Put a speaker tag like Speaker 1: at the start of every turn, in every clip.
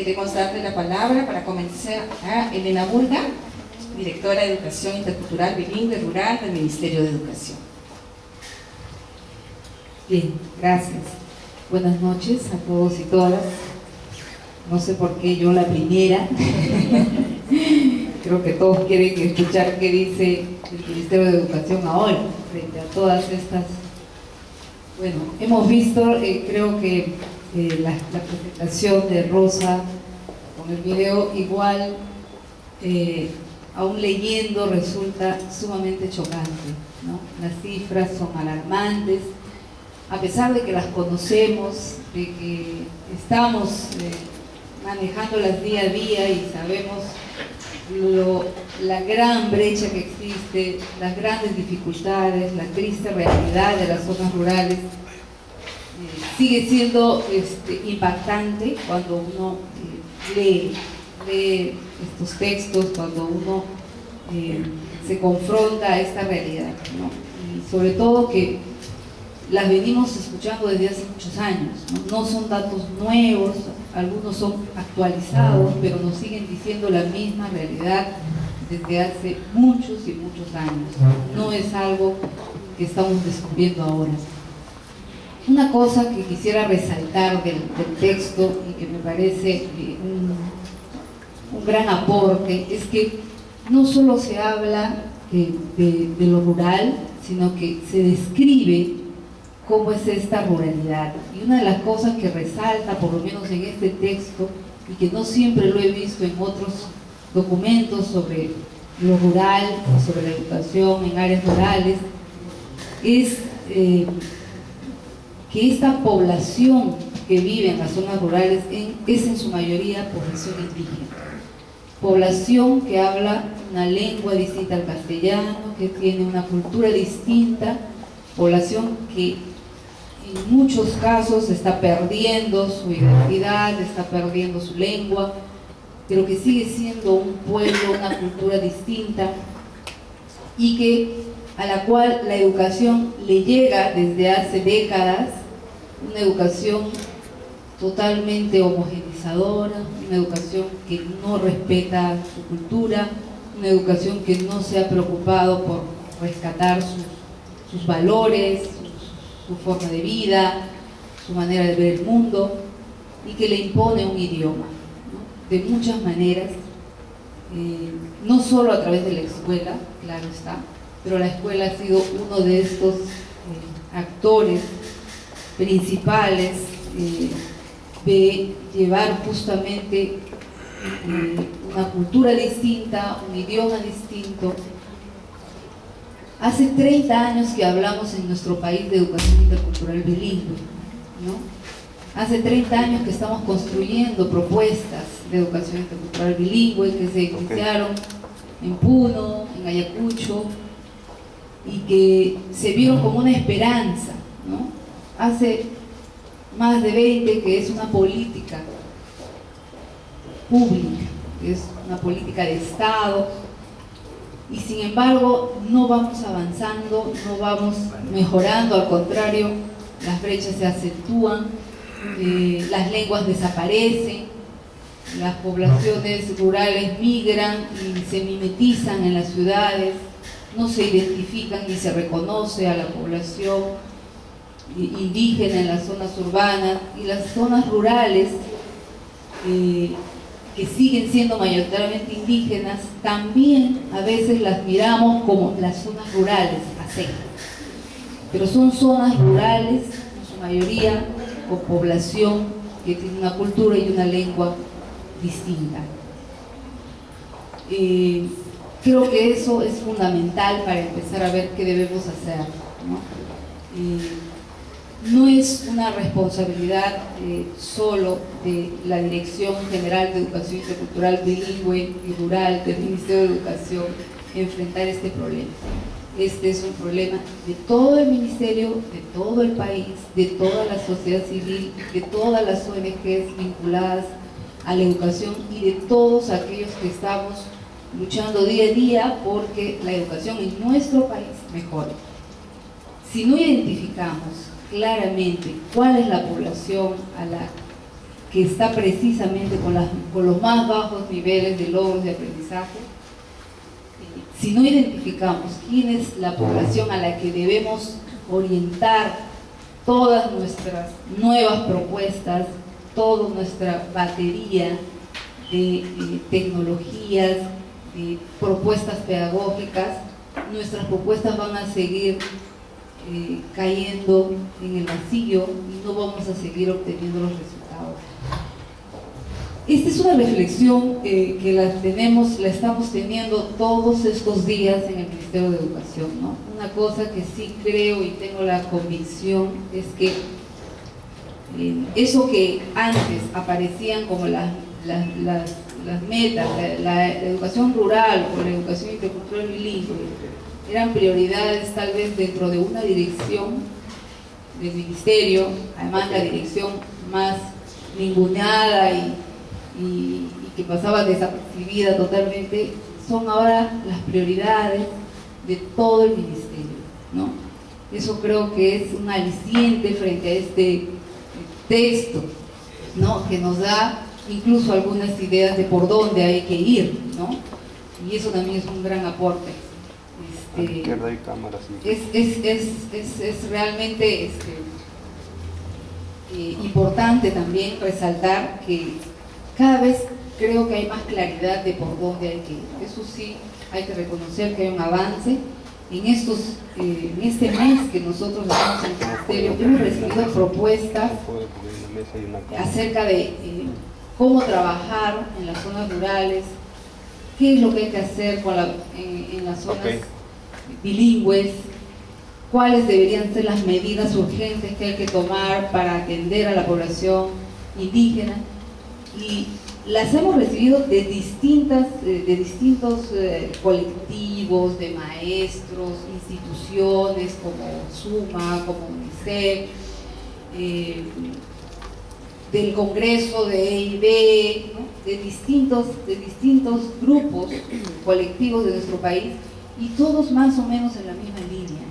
Speaker 1: de concederle la palabra para comenzar a Elena Burga, directora de Educación Intercultural Bilingüe Rural del Ministerio de Educación.
Speaker 2: Bien, gracias. Buenas noches a todos y todas. No sé por qué yo la primera. Creo que todos quieren escuchar qué dice el Ministerio de Educación ahora, frente a todas estas... Bueno, hemos visto, creo que la presentación de Rosa con el video, igual, aún leyendo, resulta sumamente chocante, ¿no? Las cifras son alarmantes, a pesar de que las conocemos, de que estamos manejándolas día a día y sabemos la gran brecha que existe, las grandes dificultades, la triste realidad de las zonas rurales, sigue siendo impactante cuando uno lee estos textos, cuando uno se confronta a esta realidad, ¿no? Y sobre todo que las venimos escuchando desde hace muchos años, ¿no? No son datos nuevos, algunos son actualizados, pero nos siguen diciendo la misma realidad desde hace muchos y muchos años. No es algo que estamos descubriendo ahora. Una cosa que quisiera resaltar del texto y que me parece un gran aporte es que no solo se habla de lo rural, sino que se describe cómo es esta ruralidad. Y una de las cosas que resalta, por lo menos en este texto, y que no siempre lo he visto en otros documentos sobre lo rural, sobre la educación en áreas rurales, es que esta población que vive en las zonas rurales es en su mayoría población indígena. Población que habla una lengua distinta al castellano, que tiene una cultura distinta, población que en muchos casos está perdiendo su identidad, está perdiendo su lengua, pero que sigue siendo un pueblo, una cultura distinta, y a la cual la educación le llega desde hace décadas, una educación totalmente homogeneizadora, una educación que no respeta su cultura, una educación que no se ha preocupado por rescatar sus valores, su forma de vida, su manera de ver el mundo, y que le impone un idioma, ¿no? De muchas maneras, no solo a través de la escuela, claro está, pero la escuela ha sido uno de estos actores principales de llevar justamente una cultura distinta, un idioma distinto. Hace 30 años que hablamos en nuestro país de educación intercultural bilingüe, ¿no? Hace 30 años que estamos construyendo propuestas de educación intercultural bilingüe que se iniciaron en Puno, en Ayacucho, y que se vieron como una esperanza, ¿no? Hace más de 20 que es una política pública, que es una política de Estado, y sin embargo no vamos avanzando, no vamos mejorando, al contrario, las brechas se acentúan, las lenguas desaparecen, las poblaciones rurales migran y se mimetizan en las ciudades, no se identifican ni se reconoce a la población indígena en las zonas urbanas, y las zonas rurales que siguen siendo mayoritariamente indígenas, también a veces las miramos como las zonas rurales a secas, pero son zonas rurales en su mayoría con población que tiene una cultura y una lengua distinta. Creo que eso es fundamental para empezar a ver qué debemos hacer, ¿no? No es una responsabilidad solo de la Dirección General de Educación Intercultural Bilingüe y Rural del Ministerio de Educación enfrentar este problema. Este es un problema de todo el Ministerio, de todo el país, de toda la sociedad civil, de todas las ONGs vinculadas a la educación y de todos aquellos que estamos luchando día a día porque la educación en nuestro país mejore. Si no identificamos claramente cuál es la población a la que está precisamente con los más bajos niveles de logros de aprendizaje, si no identificamos quién es la población a la que debemos orientar todas nuestras nuevas propuestas, toda nuestra batería de tecnologías, de propuestas pedagógicas, nuestras propuestas van a seguir cayendo en el vacío y no vamos a seguir obteniendo los resultados. Esta es una reflexión que la estamos teniendo todos estos días en el Ministerio de Educación, ¿no? Una cosa que sí creo y tengo la convicción es que eso que antes aparecían como las metas, la educación rural o la educación intercultural bilingüe, eran prioridades tal vez dentro de una dirección del ministerio, además la dirección más ninguneada y que pasaba desapercibida totalmente, son ahora las prioridades de todo el ministerio, ¿no? Eso creo que es un aliciente frente a este texto, ¿no? Que nos da incluso algunas ideas de por dónde hay que ir, ¿no? Y eso también es un gran aporte. Es realmente importante también resaltar que cada vez creo que hay más claridad de por dónde hay que ir. Eso sí, hay que reconocer que hay un avance. En este mes que nosotros estamos en el ministerio, hemos recibido propuestas acerca de cómo trabajar en las zonas rurales, qué es lo que hay que hacer en las zonas bilingües, cuáles deberían ser las medidas urgentes que hay que tomar para atender a la población indígena, y las hemos recibido de distintos colectivos, de maestros, instituciones como SUMA, como UNICEF, del Congreso de EIB, ¿no? de distintos grupos colectivos de nuestro país, y todos más o menos en la misma línea.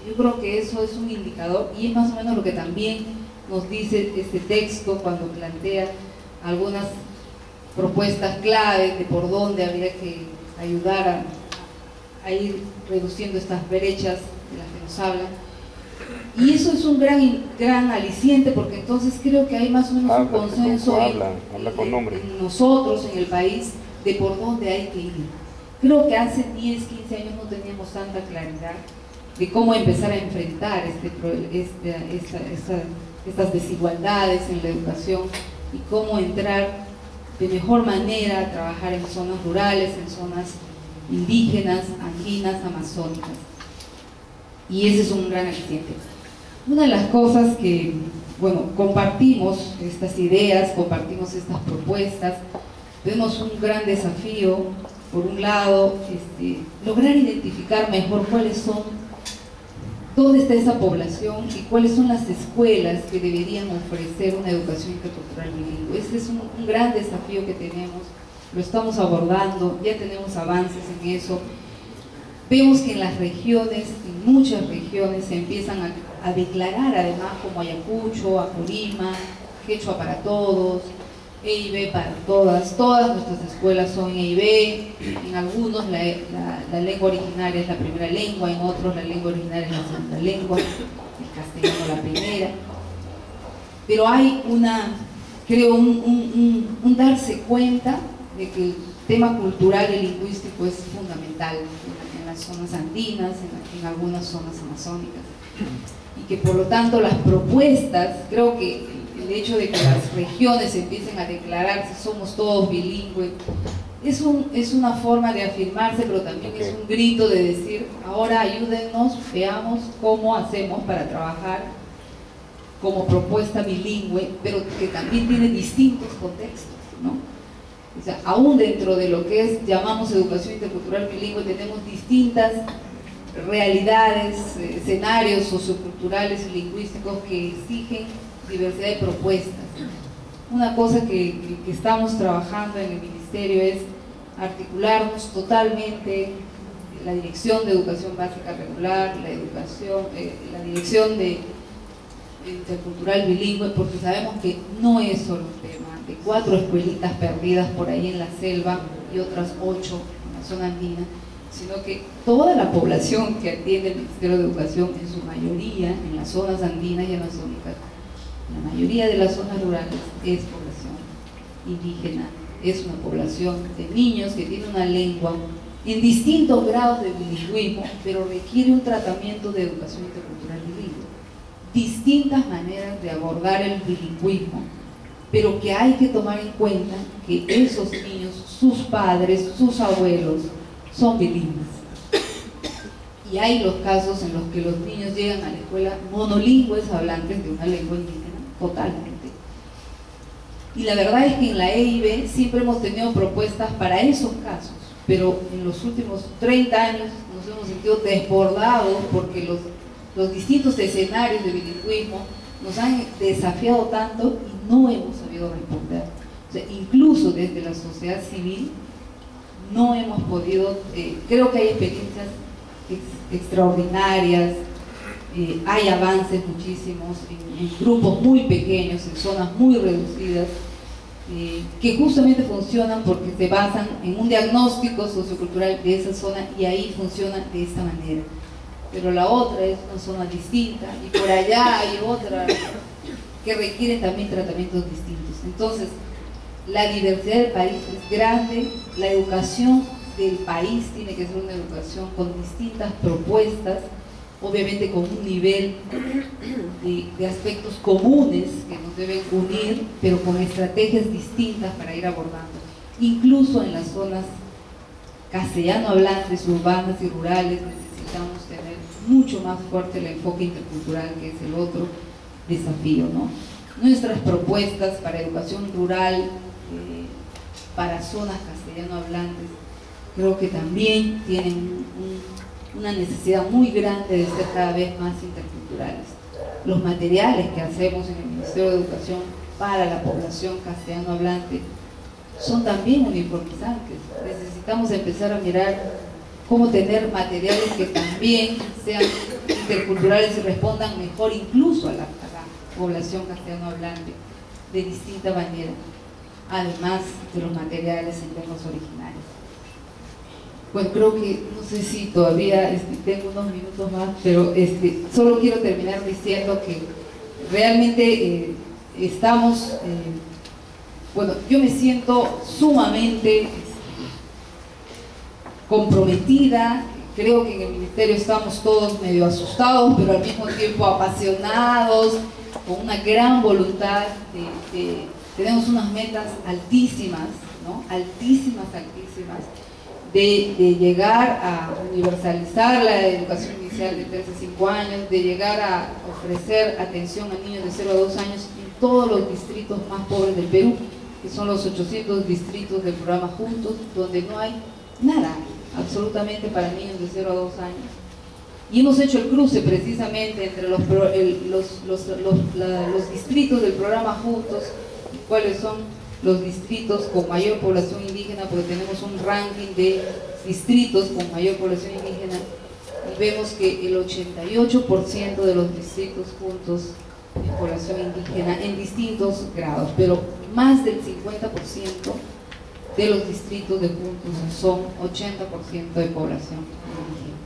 Speaker 2: Yo creo que eso es un indicador y es más o menos lo que también nos dice este texto cuando plantea algunas propuestas claves de por dónde habría que ayudar a ir reduciendo estas brechas de las que nos hablan. Y eso es un gran aliciente, porque entonces creo que hay más o menos un consenso en nosotros, en el país, de por dónde hay que ir. Creo que hace 10, 15 años no teníamos tanta claridad de cómo empezar a enfrentar estas desigualdades en la educación y cómo entrar de mejor manera a trabajar en zonas rurales, en zonas indígenas, andinas, amazónicas. Y ese es un gran aliciente. Una de las cosas que, bueno, compartimos estas ideas, compartimos estas propuestas, vemos un gran desafío, por un lado, lograr identificar mejor dónde está esa población y cuáles son las escuelas que deberían ofrecer una educación intercultural bilingüe. Ese es un gran desafío que tenemos, lo estamos abordando, ya tenemos avances en eso. Vemos que en las regiones, en muchas regiones, se empiezan a declarar además como Ayacucho, Apurima, Quechua para todos, EIB para todas nuestras escuelas son EIB, en algunos la lengua originaria es la primera lengua, en otros la lengua originaria es la segunda lengua, el castellano la primera. Pero hay creo un darse cuenta de que el tema cultural y lingüístico es fundamental en las zonas andinas, en algunas zonas amazónicas, y que por lo tanto las propuestas, creo que el hecho de que las regiones empiecen a declarar si somos todos bilingües es una forma de afirmarse, pero también es un grito de decir, ahora ayúdennos, veamos cómo hacemos para trabajar como propuesta bilingüe, pero que también tiene distintos contextos, ¿no? O sea, aún dentro de lo que llamamos educación intercultural bilingüe, tenemos distintas realidades, escenarios socioculturales y lingüísticos que exigen diversidad de propuestas. Una cosa que estamos trabajando en el Ministerio es articularnos totalmente la Dirección de Educación Básica Regular, la Dirección de Intercultural Bilingüe, porque sabemos que no es solo un tema de 4 escuelitas perdidas por ahí en la selva y otras 8 en la zona andina, sino que toda la población que atiende el Ministerio de Educación, en su mayoría en las zonas andinas y amazónicas, la mayoría de las zonas rurales es población indígena, es una población de niños que tiene una lengua en distintos grados de bilingüismo, pero requiere un tratamiento de educación intercultural bilingüe. Distintas maneras de abordar el bilingüismo, pero que hay que tomar en cuenta que esos niños, sus padres, sus abuelos, son bilingües. Y hay los casos en los que los niños llegan a la escuela monolingües, hablantes de una lengua indígena totalmente. Y la verdad es que en la EIB siempre hemos tenido propuestas para esos casos, pero en los últimos 30 años nos hemos sentido desbordados porque los distintos escenarios de bilingüismo nos han desafiado tanto y no hemos sabido responder. O sea, incluso desde la sociedad civil no hemos podido, creo que hay experiencias extraordinarias, hay avances muchísimos en grupos muy pequeños, en zonas muy reducidas, que justamente funcionan porque se basan en un diagnóstico sociocultural de esa zona y ahí funciona de esta manera. Pero la otra es una zona distinta y por allá hay otra que requiere también tratamientos distintos. Entonces, la diversidad del país es grande, la educación del país tiene que ser una educación con distintas propuestas, obviamente con un nivel de aspectos comunes que nos deben unir, pero con estrategias distintas para ir abordando. Incluso en las zonas castellano hablantes, urbanas y rurales, necesitamos tener mucho más fuerte el enfoque intercultural, que es el otro desafío, ¿no? Nuestras propuestas para educación rural, para zonas castellano hablantes, creo que también tienen una necesidad muy grande de ser cada vez más interculturales. Los materiales que hacemos en el Ministerio de Educación para la población castellano hablante son también uniformizantes. Necesitamos empezar a mirar cómo tener materiales que también sean interculturales y respondan mejor incluso a la población castellano hablante de distinta manera, además de los materiales en lenguas originarias. Bueno, creo que, no sé si todavía tengo unos minutos más, pero solo quiero terminar diciendo que realmente estamos, bueno, yo me siento sumamente comprometida. Creo que en el Ministerio estamos todos medio asustados, pero al mismo tiempo apasionados, con una gran voluntad tenemos unas metas altísimas, ¿no? Altísimas, de llegar a universalizar la educación inicial de 3 a 5 años, de llegar a ofrecer atención a niños de 0 a 2 años en todos los distritos más pobres del Perú, que son los 800 distritos del programa Juntos, donde no hay nada absolutamente para niños de 0 a 2 años. Y hemos hecho el cruce precisamente entre los distritos del programa Juntos, cuáles son los distritos con mayor población indígena, porque tenemos un ranking de distritos con mayor población indígena, y vemos que el 88% de los distritos Juntos en población indígena en distintos grados, pero más del 50% de los distritos de Juntos son 80% de población indígena.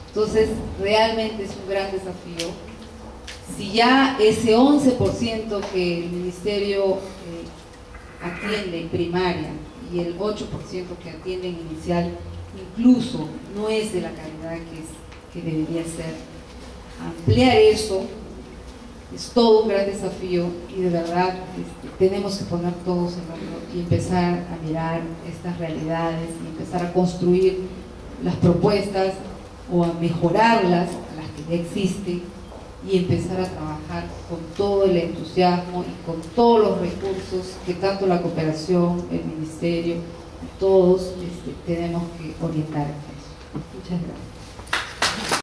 Speaker 2: Entonces, realmente es un gran desafío. Si ya ese 11% que el Ministerio atiende en primaria y el 8% que atiende en inicial, incluso no es de la calidad que debería ser, ampliar eso es todo un gran desafío y de verdad tenemos que poner todos en valor y empezar a mirar estas realidades y empezar a construir las propuestas o a mejorarlas, las que ya existen, y empezar a trabajar con todo el entusiasmo y con todos los recursos que tanto la cooperación, el ministerio, todos tenemos que orientar a eso. Muchas gracias.